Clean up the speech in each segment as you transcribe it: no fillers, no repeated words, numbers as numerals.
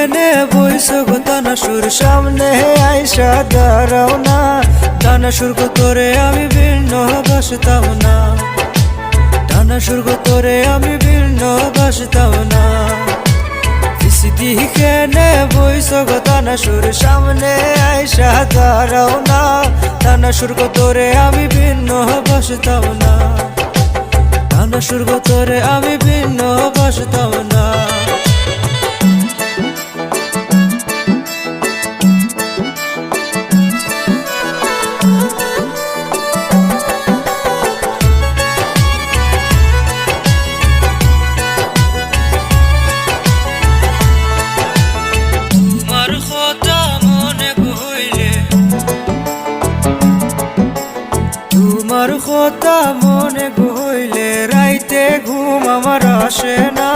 কেনে বইছো গো তানা সুর সামনে আইসা দাঁড়াও না। টানা সুর গো তোরে আমি ভিন্ন বাসতাম না, টানা সুর গো তোরে আমি ভিন্ন বাসতাম না। কেনে বইছো গো তানা সুর সামনে আইসা দাঁড়াও না। টানা সুর গো তোরে আমি ভিন্ন বাসতাম না, টানা সুর গো তোরে আমি ভিন্ন বাসতাম না। তোমার কথা মনে হইলে রাইতে ঘুম আমার আসে না।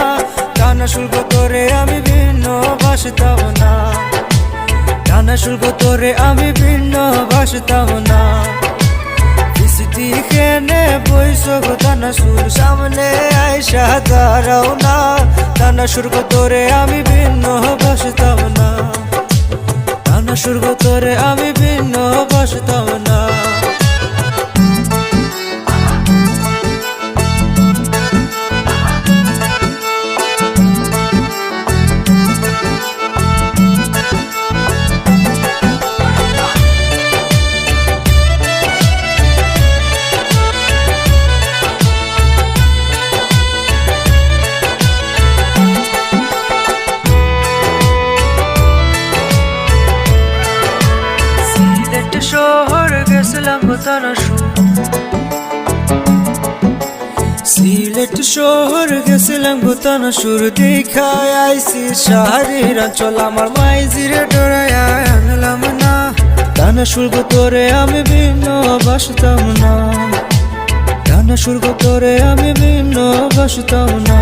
টানা শুল্ক তোরে আমি ভিন্ন বাসতাম না, টানা শুল্ক তোরে আমি ভিন্ন বাসতাম না। কেনে বইছো গো টানা সুর সামনে আইসা দাঁড়াও না। টানা শুল্ক তোরে আমি ভিন্ন বাসতাম না, টানা শুল্ক তোরে আমি ভিন্ন বাসতাম না। শহর গেছিলাম গো টানা সুর, সিলেট শহর গেছিলাম গো টানা সুর দেখায় আইসি শাহরির অঞ্চল আমার মাইজিরে ডরায় আনলাম না। টানা সুর গো তোরে আমি ভিন্ন বাসতাম না, টানা সুর গো তোরে আমি ভিন্ন বাসতাম না।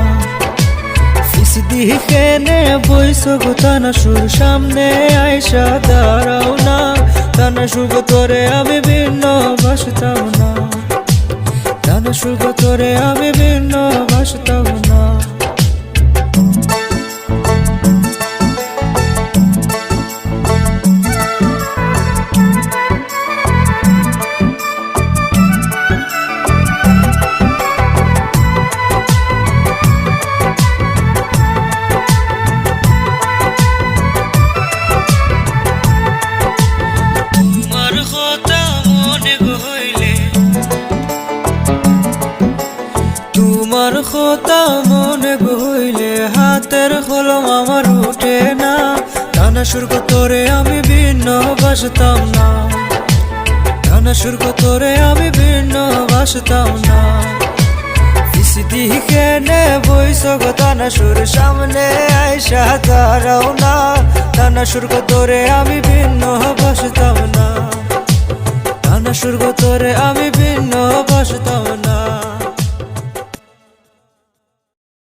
কেনে বইছো গো টানা সুর সামনে আইসা দাঁড়াও না। টানা সুর গো তোরে আমি ভিন্ন বাসতাম না, টানা সুর গো তোরে আমি ভিন্ন বাসতাম না। তোমার কথা মনে হইলে হাতের কলম আমার উঠে না। টানা সুর গো তোরে আমি ভিন্ন বাসতাম না, টানা সুর গো তোরে আমি ভিন্ন বাসতাম না। কেনে বইছো গো টানা সুর সামনে আইসা দাঁড়াও না। টানা সুর গো তোরে আমি ভিন্ন বাসতাম না, টানা সুর গো তোরে আমি ভিন্ন বাসতাম না।